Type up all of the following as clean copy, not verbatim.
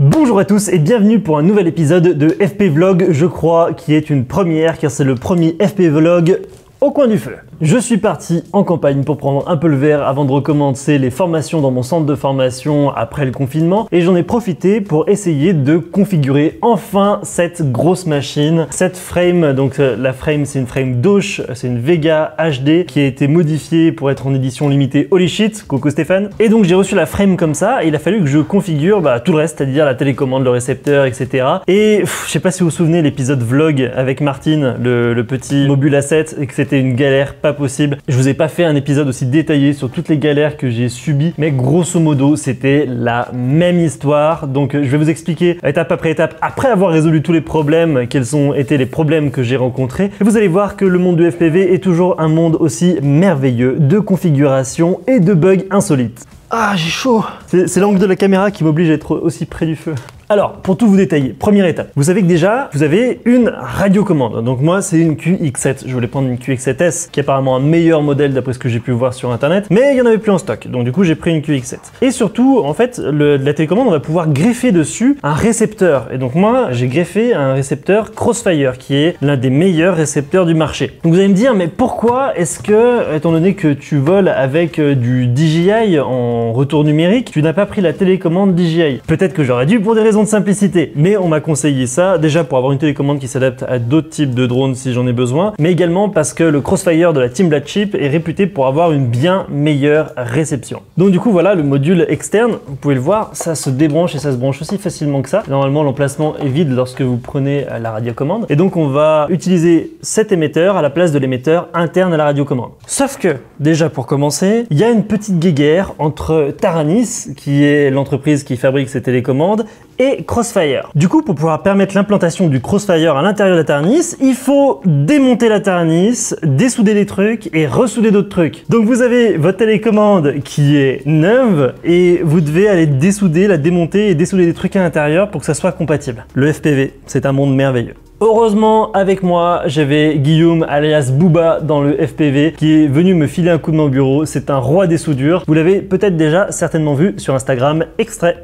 Bonjour à tous et bienvenue pour un nouvel épisode de FP Vlog, je crois qui est une première car c'est le premier FP Vlog au coin du feu. Je suis parti en campagne pour prendre un peu le verre avant de recommencer les formations dans mon centre de formation après le confinement et j'en ai profité pour essayer de configurer enfin cette grosse machine, cette frame. Donc la frame c'est une frame Doge, c'est une Vega HD qui a été modifiée pour être en édition limitée Holy Shit, coucou Stéphane. Et donc j'ai reçu la frame comme ça et il a fallu que je configure tout le reste, c'est-à-dire la télécommande, le récepteur, etc. Et je sais pas si vous vous souvenez l'épisode vlog avec Martine, le petit Mobile A7, et que c'était une galère pas possible. Je vous ai pas fait un épisode aussi détaillé sur toutes les galères que j'ai subies, mais grosso modo c'était la même histoire. Donc je vais vous expliquer étape après étape, après avoir résolu tous les problèmes, quels ont été les problèmes que j'ai rencontrés. Et vous allez voir que le monde du FPV est toujours un monde aussi merveilleux de configuration et de bugs insolites. Ah, j'ai chaud! C'est l'angle de la caméra qui m'oblige à être aussi près du feu. Alors, pour tout vous détailler, première étape. Vous savez que déjà, vous avez une radiocommande. Donc moi, c'est une QX7. Je voulais prendre une QX7S, qui est apparemment un meilleur modèle d'après ce que j'ai pu voir sur Internet. Mais il n'y en avait plus en stock. Donc du coup, j'ai pris une QX7. Et surtout, en fait, la télécommande, on va pouvoir greffer dessus un récepteur. Et donc moi, j'ai greffé un récepteur Crossfire, qui est l'un des meilleurs récepteurs du marché. Donc vous allez me dire, mais pourquoi est-ce que, étant donné que tu voles avec du DJI en retour numérique, tu n'as pas pris la télécommande DJI? Peut-être que j'aurais dû pour des raisons de simplicité, mais on m'a conseillé ça déjà pour avoir une télécommande qui s'adapte à d'autres types de drones si j'en ai besoin, mais également parce que le Crossfire de la Team Blackchip est réputé pour avoir une bien meilleure réception. Donc du coup voilà le module externe, vous pouvez le voir, ça se débranche et ça se branche aussi facilement que ça. Normalement l'emplacement est vide lorsque vous prenez la radiocommande et donc on va utiliser cet émetteur à la place de l'émetteur interne à la radiocommande. Sauf que déjà pour commencer, il y a une petite guéguerre entre Taranis, qui est l'entreprise qui fabrique ces télécommandes, et Crossfire. Du coup, pour pouvoir permettre l'implantation du Crossfire à l'intérieur de la Taranis, il faut démonter la Taranis, dessouder des trucs et ressouder d'autres trucs. Donc vous avez votre télécommande qui est neuve et vous devez aller dessouder, la démonter et dessouder des trucs à l'intérieur pour que ça soit compatible. Le FPV, c'est un monde merveilleux. Heureusement, avec moi, j'avais Guillaume alias Booba dans le FPV qui est venu me filer un coup de main au bureau. C'est un roi des soudures. Vous l'avez peut-être déjà certainement vu sur Instagram, extrait.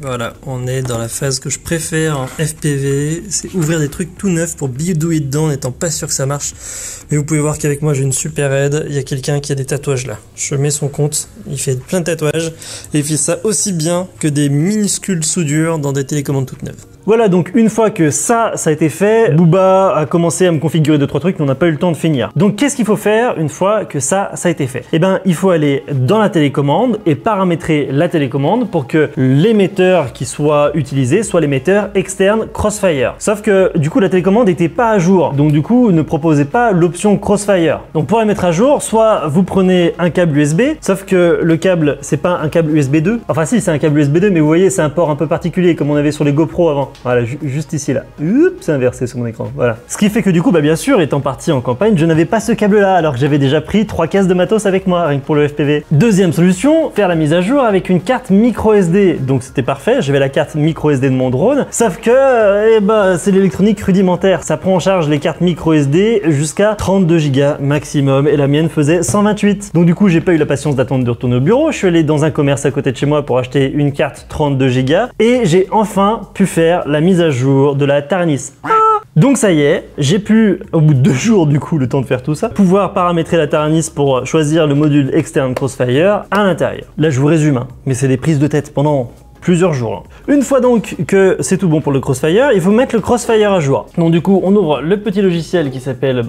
Voilà, on est dans la phase que je préfère en FPV, c'est ouvrir des trucs tout neufs pour bidouiller dedans en n'étant pas sûr que ça marche. Mais vous pouvez voir qu'avec moi j'ai une super aide, il y a quelqu'un qui a des tatouages là. Je mets son compte, il fait plein de tatouages et il fait ça aussi bien que des minuscules soudures dans des télécommandes toutes neuves. Voilà, donc une fois que ça a été fait, Booba a commencé à me configurer 2-3 trucs, mais on n'a pas eu le temps de finir. Donc qu'est-ce qu'il faut faire une fois que ça a été fait? Eh bien, il faut aller dans la télécommande et paramétrer la télécommande pour que l'émetteur qui soit utilisé soit l'émetteur externe Crossfire. Sauf que du coup, la télécommande n'était pas à jour, donc du coup, ne proposait pas l'option Crossfire. Donc pour la mettre à jour, soit vous prenez un câble USB, sauf que le câble, c'est pas un câble USB 2. Enfin si, c'est un câble USB 2, mais vous voyez, c'est un port un peu particulier, comme on avait sur les GoPro avant. Voilà, juste ici là. Oups, c'est inversé sur mon écran. Voilà. Ce qui fait que du coup, bien sûr, étant parti en campagne, je n'avais pas ce câble là, alors que j'avais déjà pris 3 cases de matos avec moi, rien que pour le FPV. Deuxième solution, faire la mise à jour avec une carte micro SD. Donc c'était parfait, j'avais la carte micro SD de mon drone, sauf que c'est l'électronique rudimentaire. Ça prend en charge les cartes micro SD jusqu'à 32 Go maximum, et la mienne faisait 128. Donc du coup, j'ai pas eu la patience d'attendre de retourner au bureau. Je suis allé dans un commerce à côté de chez moi pour acheter une carte 32 Go, et j'ai enfin pu faire la mise à jour de la Taranis. Donc ça y est, j'ai pu, au bout de 2 jours du coup, le temps de faire tout ça, pouvoir paramétrer la Taranis pour choisir le module externe Crossfire à l'intérieur. Là je vous résume, mais c'est des prises de tête pendant plusieurs jours. Une fois donc que c'est tout bon pour le Crossfire, il faut mettre le Crossfire à jour. Donc du coup, on ouvre le petit logiciel qui s'appelle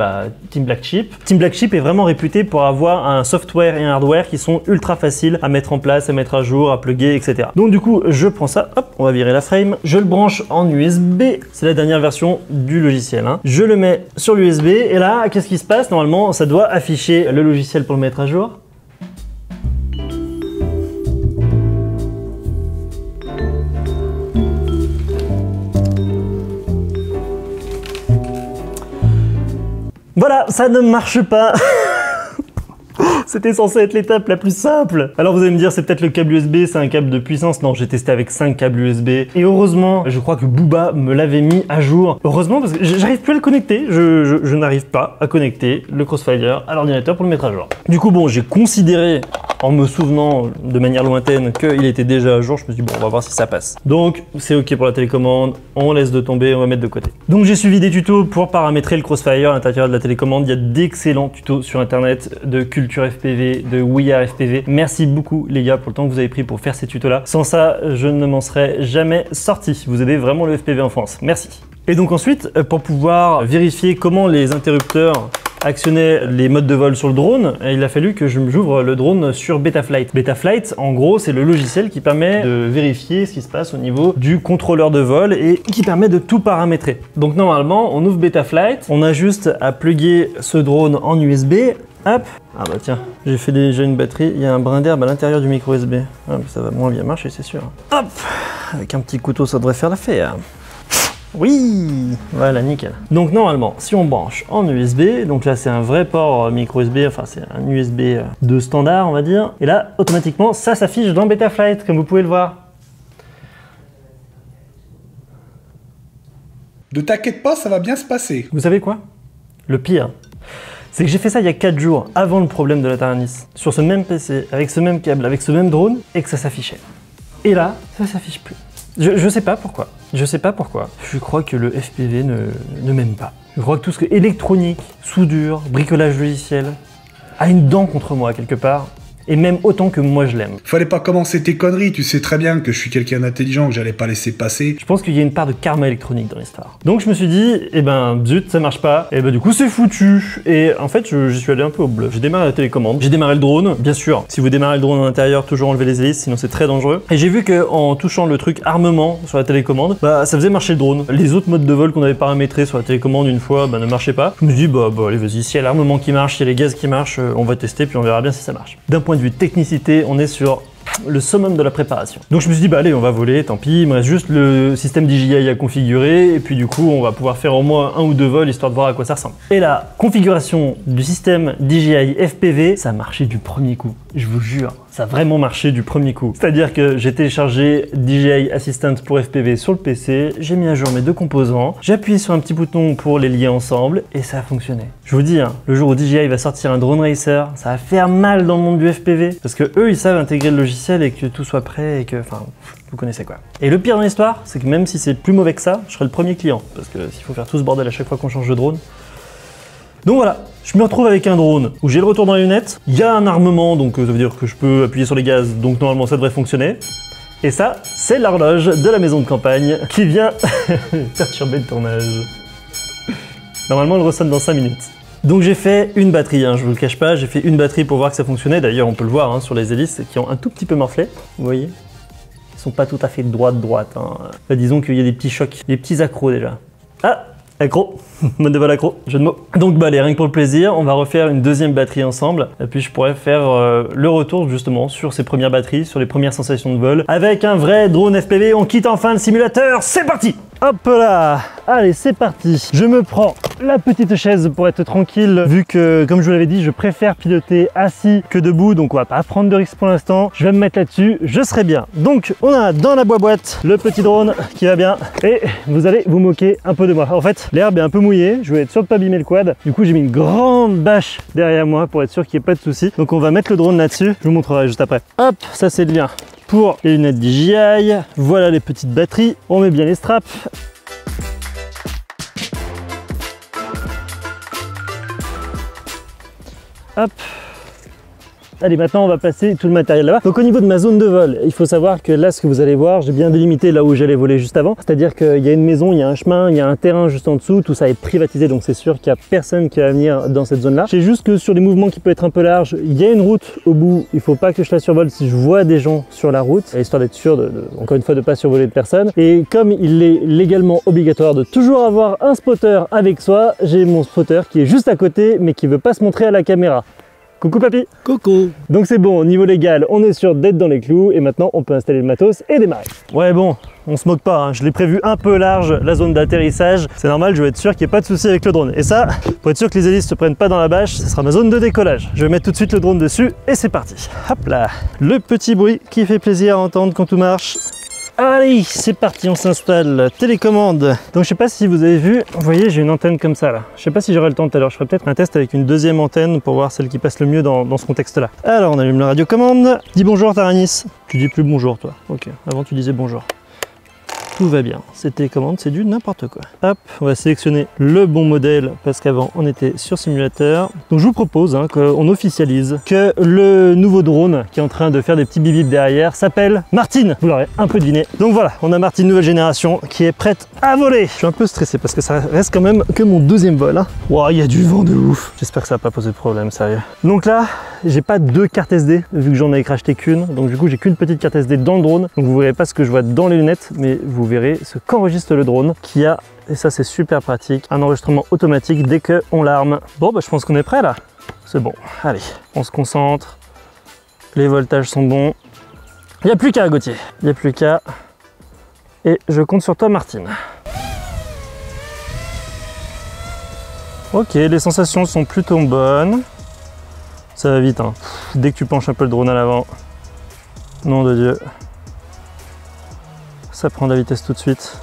Team Blackchip. Team Blackchip est vraiment réputé pour avoir un software et un hardware qui sont ultra faciles à mettre en place, à mettre à jour, à plugger, etc. Donc du coup, je prends ça, hop, on va virer la frame, je le branche en USB, c'est la dernière version du logiciel. Je le mets sur l'USB et là, qu'est-ce qui se passe? Normalement, ça doit afficher le logiciel pour le mettre à jour. Voilà, ça ne marche pas. C'était censé être l'étape la plus simple. Alors vous allez me dire, c'est peut-être le câble USB, c'est un câble de puissance. Non, j'ai testé avec 5 câbles USB. Et heureusement, je crois que Booba me l'avait mis à jour. Heureusement, parce que j'arrive plus à le connecter. Je n'arrive pas à connecter le Crossfire à l'ordinateur pour le mettre à jour. Du coup, bon, j'ai considéré en me souvenant de manière lointaine qu'il était déjà à jour, je me suis dit bon, on va voir si ça passe. Donc c'est ok pour la télécommande, on laisse de tomber, on va mettre de côté. Donc j'ai suivi des tutos pour paramétrer le Crossfire à l'intérieur de la télécommande. Il y a d'excellents tutos sur internet de culture FPV, de WeAre FPV. Merci beaucoup les gars pour le temps que vous avez pris pour faire ces tutos là. Sans ça, je ne m'en serais jamais sorti. Vous aidez vraiment le FPV en France. Merci. Et donc ensuite, pour pouvoir vérifier comment les interrupteurs actionner les modes de vol sur le drone, il a fallu que j'ouvre le drone sur Betaflight. Betaflight, en gros, c'est le logiciel qui permet de vérifier ce qui se passe au niveau du contrôleur de vol et qui permet de tout paramétrer. Donc normalement, on ouvre Betaflight, on a juste à plugger ce drone en USB. Hop. Ah bah tiens, j'ai fait déjà une batterie, il y a un brin d'herbe à l'intérieur du micro USB. Ah, mais ça va moins bien marcher, c'est sûr. Hop. Avec un petit couteau, ça devrait faire l'affaire. Oui, voilà, nickel. Donc normalement, si on branche en USB, donc là c'est un vrai port micro USB, enfin c'est un USB de standard on va dire, et là automatiquement ça s'affiche dans Betaflight comme vous pouvez le voir. Ne t'inquiète pas, ça va bien se passer. Vous savez quoi? Le pire, c'est que j'ai fait ça il y a 4 jours avant le problème de la Taranis, sur ce même PC, avec ce même câble, avec ce même drone, et que ça s'affichait. Et là, ça s'affiche plus. Je sais pas pourquoi. Je sais pas pourquoi. Je crois que le FPV ne m'aime pas. Je crois que tout ce qui est électronique, soudure, bricolage logiciel, a une dent contre moi quelque part. Et même autant que moi je l'aime. Fallait pas commencer tes conneries, tu sais très bien que je suis quelqu'un d'intelligent, que j'allais pas laisser passer. Je pense qu'il y a une part de karma électronique dans l'histoire. Donc je me suis dit, eh ben zut, ça marche pas, et ben du coup c'est foutu. Et en fait, j'y suis allé un peu au bluff. J'ai démarré la télécommande, j'ai démarré le drone, bien sûr. Si vous démarrez le drone à l'intérieur, toujours enlever les hélices, sinon c'est très dangereux. Et j'ai vu qu'en touchant le truc armement sur la télécommande, bah ça faisait marcher le drone. Les autres modes de vol qu'on avait paramétrés sur la télécommande une fois, bah ne marchaient pas. Je me dis, bah allez vas-y, si y a l'armement qui marche, si y a les gaz qui marchent, on va tester puis on verra bien si ça marche. D'un point de vue technicité, on est sur le summum de la préparation. Donc je me suis dit, bah allez, on va voler, tant pis, il me reste juste le système DJI à configurer, et puis du coup, on va pouvoir faire au moins 1 ou 2 vols, histoire de voir à quoi ça ressemble. Et la configuration du système DJI FPV, ça a marché du premier coup, je vous jure. Ça a vraiment marché du premier coup. C'est-à-dire que j'ai téléchargé DJI Assistant pour FPV sur le PC, j'ai mis à jour mes 2 composants, j'ai appuyé sur un petit bouton pour les lier ensemble, et ça a fonctionné. Je vous dis, hein, le jour où DJI va sortir un drone racer, ça va faire mal dans le monde du FPV, parce que eux, ils savent intégrer le logiciel et que tout soit prêt et que, enfin, vous connaissez quoi. Et le pire dans l'histoire, c'est que même si c'est plus mauvais que ça, je serai le premier client, parce que s'il faut faire tout ce bordel à chaque fois qu'on change de drone. Donc voilà, je me retrouve avec un drone où j'ai le retour dans les lunettes, il y a un armement, donc ça veut dire que je peux appuyer sur les gaz, donc normalement ça devrait fonctionner. Et ça, c'est l'horloge de la maison de campagne qui vient perturber le tournage. Normalement, elle ressonne dans 5 minutes. Donc j'ai fait une batterie, hein, je vous le cache pas, j'ai fait une batterie pour voir que ça fonctionnait. D'ailleurs, on peut le voir hein, sur les hélices qui ont un tout petit peu morflé, vous voyez. Ils sont pas tout à fait droite. Hein. Enfin, disons qu'il y a des petits chocs, des petits accros déjà. Ah, accro, mode de vol accro, jeu de mots. Donc bah allez, rien que pour le plaisir, on va refaire une deuxième batterie ensemble. Et puis je pourrais faire le retour justement sur ces premières batteries, sur les premières sensations de vol. Avec un vrai drone FPV, on quitte enfin le simulateur, c'est parti! Hop là! Allez, c'est parti! Je me prends la petite chaise pour être tranquille, vu que, comme je vous l'avais dit, je préfère piloter assis que debout, donc on va pas prendre de risque pour l'instant. Je vais me mettre là-dessus, je serai bien. Donc, on a dans la boîte le petit drone qui va bien, et vous allez vous moquer un peu de moi. En fait, l'herbe est un peu mouillée, je vais être sûr de pas abîmer le quad. Du coup, j'ai mis une grande bâche derrière moi pour être sûr qu'il n'y ait pas de soucis. Donc, on va mettre le drone là-dessus, je vous montrerai juste après. Hop, ça c'est le lien pour les lunettes DJI. Voilà les petites batteries, on met bien les straps. Hop. Allez, maintenant on va passer tout le matériel là-bas. Donc au niveau de ma zone de vol, il faut savoir que là, ce que vous allez voir, j'ai bien délimité là où j'allais voler juste avant. C'est-à-dire qu'il y a une maison, il y a un chemin, il y a un terrain juste en dessous, tout ça est privatisé, donc c'est sûr qu'il n'y a personne qui va venir dans cette zone-là. C'est juste que sur des mouvements qui peuvent être un peu larges, il y a une route au bout, il ne faut pas que je la survole si je vois des gens sur la route, histoire d'être sûr, encore une fois, de ne pas survoler de personne. Et comme il est légalement obligatoire de toujours avoir un spotter avec soi, j'ai mon spotter qui est juste à côté, mais qui ne veut pas se montrer à la caméra. Coucou papy. Coucou. Donc c'est bon, au niveau légal, on est sûr d'être dans les clous et maintenant on peut installer le matos et démarrer. Ouais bon, on se moque pas, hein. Je l'ai prévu un peu large, la zone d'atterrissage. C'est normal, je vais être sûr qu'il n'y ait pas de souci avec le drone. Et ça, pour être sûr que les hélices se prennent pas dans la bâche, ce sera ma zone de décollage. Je vais mettre tout de suite le drone dessus et c'est parti. Hop là. Le petit bruit qui fait plaisir à entendre quand tout marche. Allez, c'est parti, on s'installe. Télécommande. Donc je sais pas si vous avez vu, vous voyez, j'ai une antenne comme ça là. Je sais pas si j'aurai le temps tout à l'heure. Je ferai peut-être un test avec une deuxième antenne pour voir celle qui passe le mieux dans ce contexte-là. Alors on allume la radiocommande. Dis bonjour Taranis. Tu dis plus bonjour toi. Ok, avant tu disais bonjour. Tout va bien. Cette télécommande, c'est du n'importe quoi. Hop, on va sélectionner le bon modèle parce qu'avant on était sur simulateur. Donc je vous propose qu'on officialise que le nouveau drone qui est en train de faire des petits bip derrière s'appelle Martine. Vous l'aurez un peu deviné. Donc voilà, on a Martine nouvelle génération qui est prête à voler. Je suis un peu stressé parce que ça reste quand même que mon deuxième vol. Wow, il y a du vent de ouf. J'espère que ça va pas poser de problème, sérieux. Donc là, j'ai pas deux cartes SD vu que j'en ai racheté qu'une. Donc du coup, j'ai qu'une petite carte SD dans le drone. Donc vous verrez pas ce que je vois dans les lunettes, mais vous verrez ce qu'enregistre le drone qui a, et ça c'est super pratique, un enregistrement automatique dès qu'on l'arme. Bon bah je pense qu'on est prêt là. C'est bon, allez, on se concentre. Les voltages sont bons. Il n'y a plus qu'à Gauthier, il n'y a plus qu'à. Et je compte sur toi Martine. Ok, les sensations sont plutôt bonnes. Ça va vite, hein. Dès que tu penches un peu le drone à l'avant. Nom de Dieu. Ça prend de la vitesse tout de suite.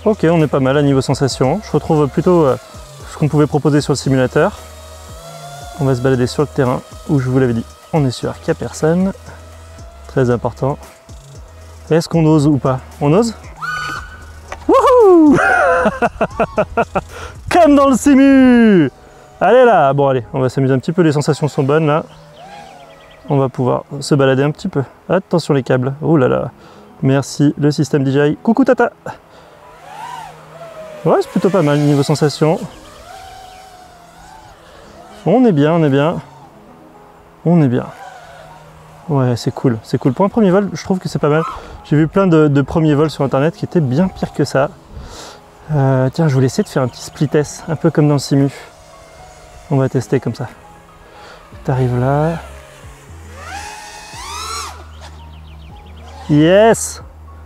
Ok, on est pas mal à niveau sensation. Je retrouve plutôt ce qu'on pouvait proposer sur le simulateur. On va se balader sur le terrain où je vous l'avais dit, on est sûr qu'il n'y a personne. Très important. Est-ce qu'on ose ou pas? On ose? Wouhou! Comme dans le simu! Allez là! Bon allez, on va s'amuser un petit peu, les sensations sont bonnes là. On va pouvoir se balader un petit peu. Attention les câbles. Oh là là! Merci le système DJI. Coucou Tata! Ouais, c'est plutôt pas mal niveau sensation. On est bien, on est bien. On est bien. Ouais, c'est cool. C'est cool. Pour un premier vol, je trouve que c'est pas mal. J'ai vu plein de premiers vols sur internet qui étaient bien pires que ça. Tiens, je voulais essayer de faire un petit split test, un peu comme dans le simu. On va tester comme ça. T'arrives là. Yes!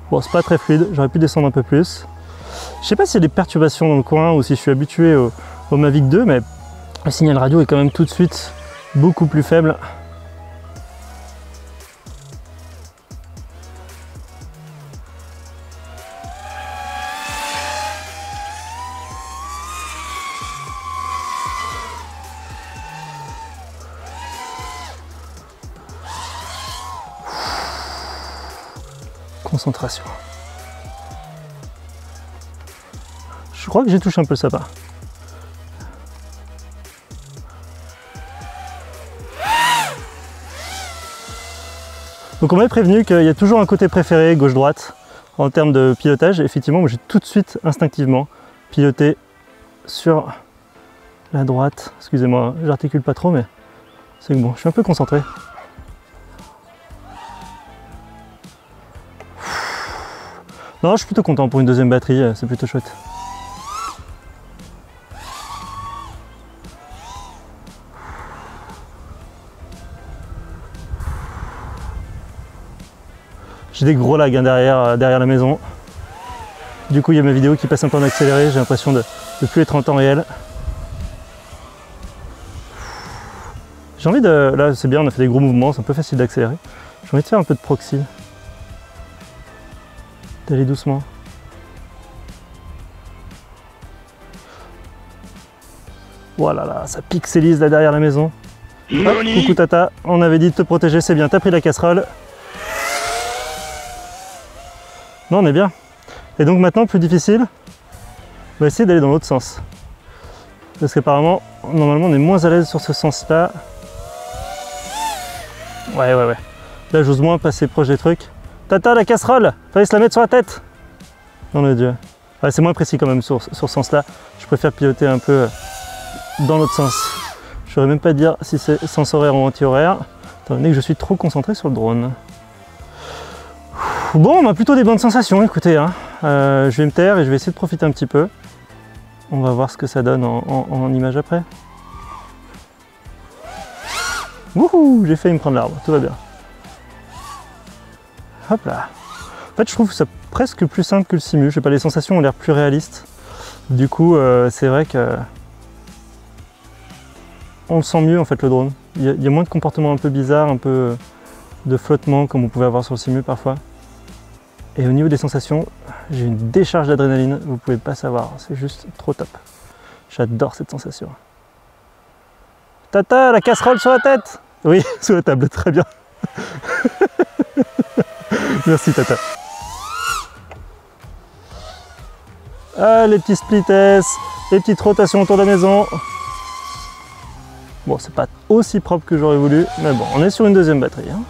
Bon, c'est pas très fluide, j'aurais pu descendre un peu plus. Je sais pas s'il y a des perturbations dans le coin ou si je suis habitué au Mavic 2, mais le signal radio est quand même tout de suite beaucoup plus faible. Concentration. Je crois que j'ai touché un peu le sapin. Donc on m'avait prévenu qu'il y a toujours un côté préféré gauche-droite en termes de pilotage. Et effectivement, moi j'ai tout de suite instinctivement piloté sur la droite. Excusez-moi, j'articule pas trop, mais c'est bon, je suis un peu concentré. Non, je suis plutôt content pour une deuxième batterie, c'est plutôt chouette. J'ai des gros lags derrière la maison. Du coup, il y a ma vidéo qui passe un peu en accéléré, j'ai l'impression de ne plus être en temps réel. J'ai envie de... Là, c'est bien, on a fait des gros mouvements, c'est un peu facile d'accélérer. J'ai envie de faire un peu de proxy. D'aller doucement. Voilà, là, ça pixelise là derrière la maison. Hop, coucou Tata, on avait dit de te protéger, c'est bien, t'as pris la casserole. Non, on est bien. Et donc maintenant, plus difficile, on va essayer d'aller dans l'autre sens. Parce qu'apparemment, normalement, on est moins à l'aise sur ce sens-là. Ouais. Là, j'ose moins passer proche des trucs. Tata, la casserole, fallait se la mettre sur la tête. Non, le Dieu. Ouais, c'est moins précis quand même sur ce sens-là. Je préfère piloter un peu dans l'autre sens. Je ne saurais même pas dire si c'est sens horaire ou anti-horaire, étant donné que je suis trop concentré sur le drone. Bon, on a plutôt des bonnes sensations, écoutez. Je vais me taire et je vais essayer de profiter un petit peu. On va voir ce que ça donne en image après. Wouhou, j'ai failli me prendre l'arbre, tout va bien. Hop là. En fait, je trouve ça presque plus simple que le simu. Je sais pas, les sensations ont l'air plus réalistes. Du coup, c'est vrai que on le sent mieux en fait le drone. Il y a moins de comportements un peu bizarres, un peu de flottement comme on pouvait avoir sur le simu parfois. Et au niveau des sensations, j'ai une décharge d'adrénaline, vous pouvez pas savoir, c'est juste trop top. J'adore cette sensation. Tata, la casserole sur la tête! Oui, sous la table, très bien. Merci Tata. Ah, les petits split S, les petites rotations autour de la maison. Bon, c'est pas aussi propre que j'aurais voulu, mais bon, on est sur une deuxième batterie. Hein.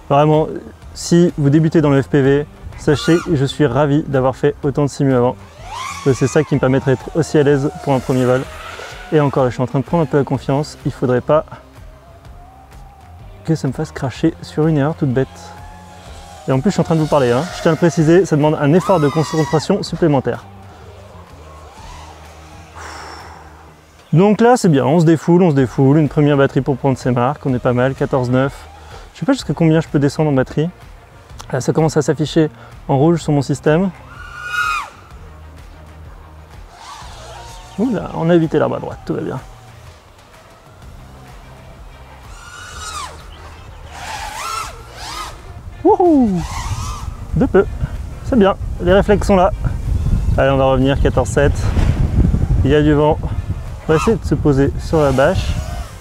Vraiment, si vous débutez dans le FPV, sachez que je suis ravi d'avoir fait autant de simu avant. C'est ça qui me permettrait d'être aussi à l'aise pour un premier vol. Et encore, là, je suis en train de prendre un peu la confiance. Il faudrait pas que ça me fasse cracher sur une erreur toute bête. Et en plus, je suis en train de vous parler. Hein. Je tiens à le préciser, ça demande un effort de concentration supplémentaire. Donc là, c'est bien. On se défoule. Une première batterie pour prendre ses marques. On est pas mal, 14,9. Je sais pas jusqu'à combien je peux descendre en batterie. Là, ça commence à s'afficher en rouge sur mon système. Oula, on a évité l'arbre à droite, tout va bien. Wouhou! De peu, c'est bien, les réflexes sont là. Allez, on va revenir, 14,7. Il y a du vent. On va essayer de se poser sur la bâche,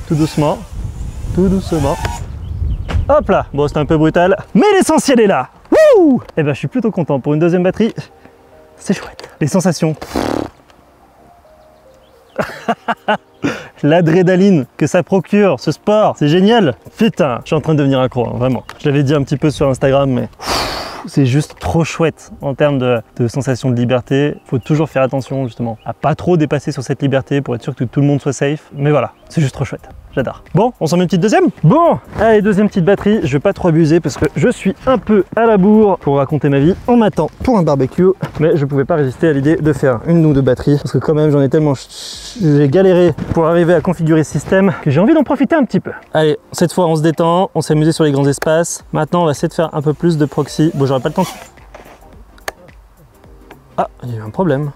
tout doucement, tout doucement. Hop là, bon c'était un peu brutal, mais l'essentiel est là. Wouh! Et ben je suis plutôt content pour une deuxième batterie. C'est chouette. Les sensations. L'adrénaline que ça procure, ce sport, c'est génial. Putain, je suis en train de devenir accro, hein, vraiment. Je l'avais dit un petit peu sur Instagram, mais c'est juste trop chouette en termes de sensation de liberté. Il faut toujours faire attention justement à pas trop dépasser sur cette liberté pour être sûr que tout le monde soit safe. Mais voilà, c'est juste trop chouette. J'adore. Bon, on s'en met une petite deuxième? Bon, allez, deuxième petite batterie. Je vais pas trop abuser parce que je suis un peu à la bourre pour raconter ma vie. On m'attend pour un barbecue, mais je pouvais pas résister à l'idée de faire une ou deux batteries parce que quand même j'en ai tellement... J'ai galéré pour arriver à configurer ce système que j'ai envie d'en profiter un petit peu. Allez, cette fois on se détend, on s'est amusé sur les grands espaces. Maintenant on va essayer de faire un peu plus de proxy. Bon, j'aurai pas le temps. Ah, il y a eu un problème.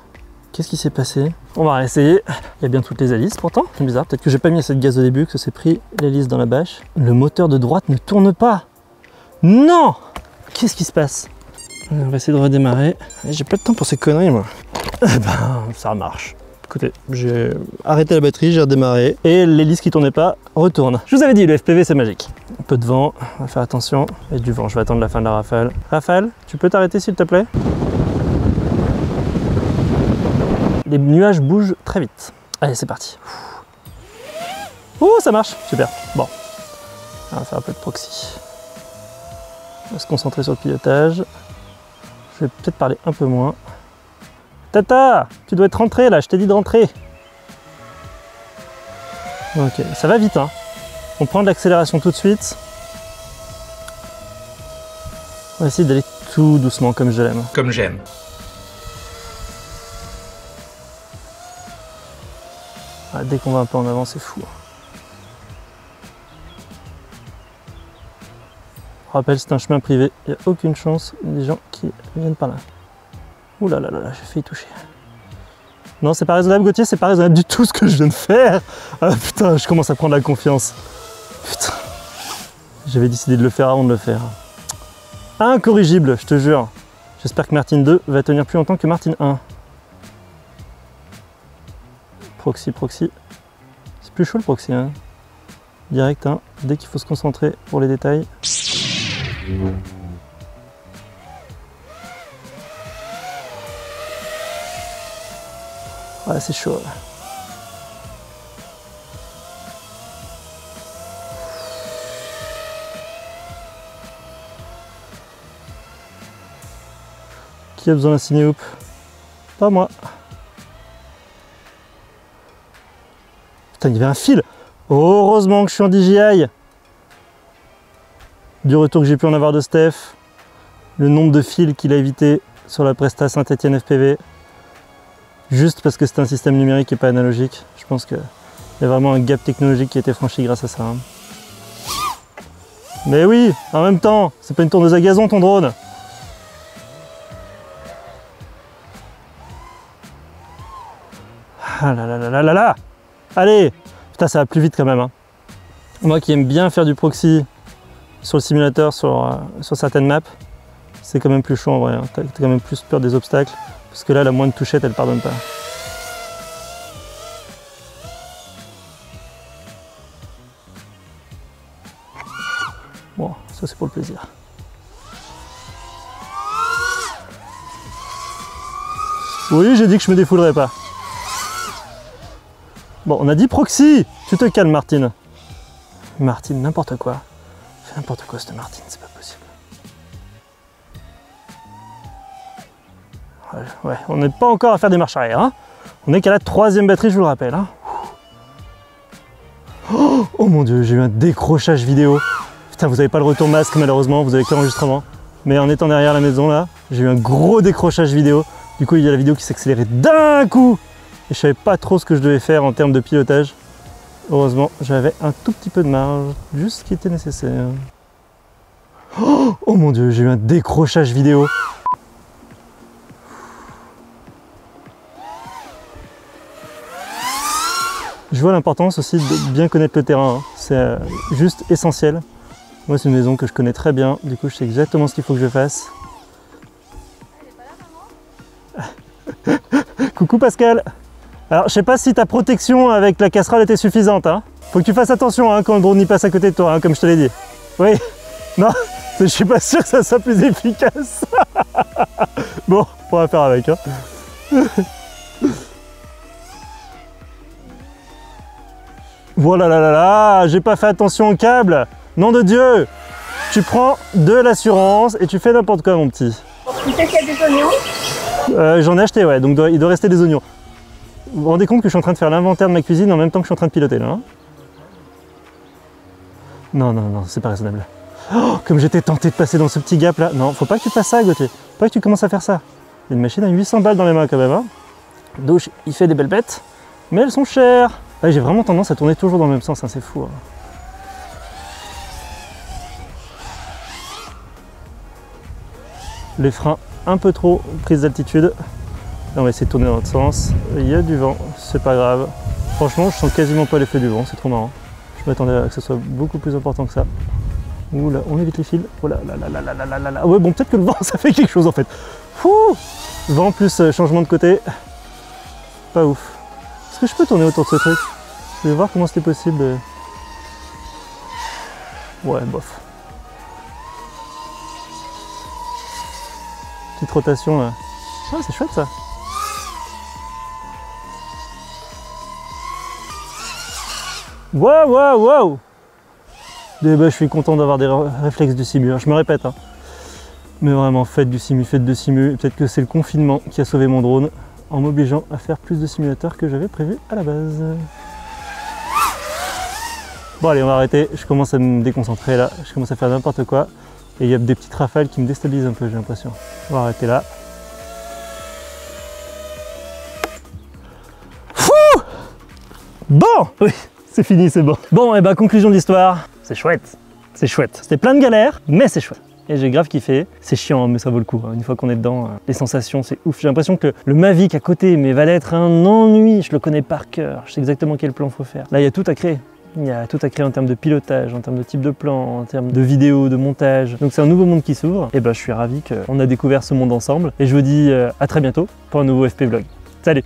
Qu'est-ce qui s'est passé? On va réessayer. Il y a bien toutes les hélices pourtant. C'est bizarre. Peut-être que j'ai pas mis assez de gaz au début, que ça s'est pris l'hélice dans la bâche. Le moteur de droite ne tourne pas. Non! Qu'est-ce qui se passe? On va essayer de redémarrer. J'ai pas de temps pour ces conneries, moi. Eh ben, ça marche. Écoutez, j'ai arrêté la batterie, j'ai redémarré. Et l'hélice qui tournait pas retourne. Je vous avais dit, le FPV, c'est magique. Un peu de vent. On va faire attention. Il y a du vent. Je vais attendre la fin de la rafale. Rafale, tu peux t'arrêter s'il te plaît? Les nuages bougent très vite. Allez, c'est parti. Oh, ça marche. Super. Bon. On va faire un peu de proxy. On va se concentrer sur le pilotage. Je vais peut-être parler un peu moins. Tata, tu dois être rentré là, je t'ai dit de rentrer. Ok, ça va vite, hein. On prend de l'accélération tout de suite. On va essayer d'aller tout doucement comme je l'aime. Comme j'aime. Ah, dès qu'on va un peu en avant, c'est fou. Je rappelle, c'est un chemin privé, il n'y a aucune chance des gens qui viennent par là. Ouh là là là là, j'ai failli toucher. Non, c'est pas raisonnable, Gauthier, c'est pas raisonnable du tout ce que je viens de faire. Ah putain, je commence à prendre la confiance. Putain, j'avais décidé de le faire avant de le faire. Incorrigible, je te jure. J'espère que Martin 2 va tenir plus longtemps que Martin 1. Proxy, proxy. C'est plus chaud le proxy, hein. Direct, hein. Dès qu'il faut se concentrer pour les détails. Ouais, c'est chaud. Là. Qui a besoin d'un ciné-hoop? Pas moi. Putain, il y avait un fil. Heureusement que je suis en DJI. Du retour que j'ai pu en avoir de Steph, le nombre de fils qu'il a évité sur la Presta Saint-Etienne FPV, juste parce que c'est un système numérique et pas analogique. Je pense qu'il y a vraiment un gap technologique qui a été franchi grâce à ça. Hein. Mais oui, en même temps, c'est pas une tourneuse à gazon ton drone. Ah là là là là là là. Allez, putain, ça va plus vite quand même. Hein. Moi qui aime bien faire du proxy sur le simulateur, sur certaines maps, C'est quand même plus chaud en vrai, hein. T'as quand même plus peur des obstacles, parce que là, la moindre touchette, elle pardonne pas. Bon, ça c'est pour le plaisir. Oui, j'ai dit que je me défoulerais pas. Bon, on a dit proxy. Tu te calmes, Martine. Martine, n'importe quoi. Fais n'importe quoi, cette Martine, c'est pas possible. Ouais, on n'est pas encore à faire des marches arrière, hein. On est qu'à la 3e batterie, je vous le rappelle, hein. Oh mon dieu, j'ai eu un décrochage vidéo. Putain, vous avez pas le retour masque malheureusement, vous avez que l'enregistrement. Mais en étant derrière la maison là, j'ai eu un gros décrochage vidéo. Du coup, il y a la vidéo qui s'accélérait d'un coup. Et je savais pas trop ce que je devais faire en termes de pilotage. Heureusement, j'avais un tout petit peu de marge, juste ce qui était nécessaire. Oh mon dieu, j'ai eu un décrochage vidéo. Je vois l'importance aussi de bien connaître le terrain, hein. C'est juste essentiel. Moi, c'est une maison que je connais très bien, du coup, je sais exactement ce qu'il faut que je fasse. Coucou Pascal. Alors, je sais pas si ta protection avec la casserole était suffisante, hein. Faut que tu fasses attention hein, quand le drone y passe à côté de toi, hein, comme je te l'ai dit. Oui. Non, je suis pas sûr que ça soit plus efficace. Bon, on va faire avec, hein. Voilà là là là, j'ai pas fait attention au câble. Nom de Dieu. Tu prends de l'assurance et tu fais n'importe quoi, mon petit. Tu sais qu'il y a des oignons? J'en ai acheté, ouais, donc il doit rester des oignons. Vous vous rendez compte que je suis en train de faire l'inventaire de ma cuisine en même temps que je suis en train de piloter là, hein? Non, non, non, c'est pas raisonnable. Oh, comme j'étais tenté de passer dans ce petit gap là. Non, faut pas que tu fasses ça, Gauthier. Faut pas que tu commences à faire ça. Il y a une machine à 800 balles dans les mains quand même, hein. Douche, il fait des belles bêtes, mais elles sont chères. Ouais, j'ai vraiment tendance à tourner toujours dans le même sens, hein, c'est fou. Hein. Les freins un peu trop prise d'altitude. Là, on va essayer de tourner dans l'autre sens. Il y a du vent, c'est pas grave. Franchement, je sens quasiment pas l'effet du vent, c'est trop marrant. Je m'attendais à que ce soit beaucoup plus important que ça. Ouh là, on évite les fils. Oh là là là là là là là là. Ouais, bon, peut-être que le vent, ça fait quelque chose en fait. Fouh! Vent plus changement de côté. Pas ouf. Est-ce que je peux tourner autour de ce truc? Je vais voir comment c'était possible de... Ouais, bof. Petite rotation là. Ah, c'est chouette ça. Waouh, waouh, waouh! Et bah, je suis content d'avoir des réflexes du simu. Je me répète, hein. Mais vraiment, faites du simu, faites de simu. Peut-être que c'est le confinement qui a sauvé mon drone en m'obligeant à faire plus de simulateurs que j'avais prévu à la base. Bon allez, on va arrêter. Je commence à me déconcentrer là. Je commence à faire n'importe quoi. Et il y a des petites rafales qui me déstabilisent un peu, j'ai l'impression. On va arrêter là. Fouh! Bon! Oui, c'est fini, c'est bon. Bon, et bah conclusion de l'histoire. C'est chouette. C'est chouette. C'était plein de galères, mais c'est chouette. Et j'ai grave kiffé. C'est chiant, mais ça vaut le coup. Une fois qu'on est dedans, les sensations, c'est ouf. J'ai l'impression que le Mavic à côté, mais va être un ennui. Je le connais par cœur. Je sais exactement quel plan faut faire. Là, il y a tout à créer. Il y a tout à créer en termes de pilotage, en termes de type de plan, en termes de vidéo, de montage. Donc c'est un nouveau monde qui s'ouvre. Et ben je suis ravi qu'on a découvert ce monde ensemble. Et je vous dis à très bientôt pour un nouveau FP Vlog. Salut!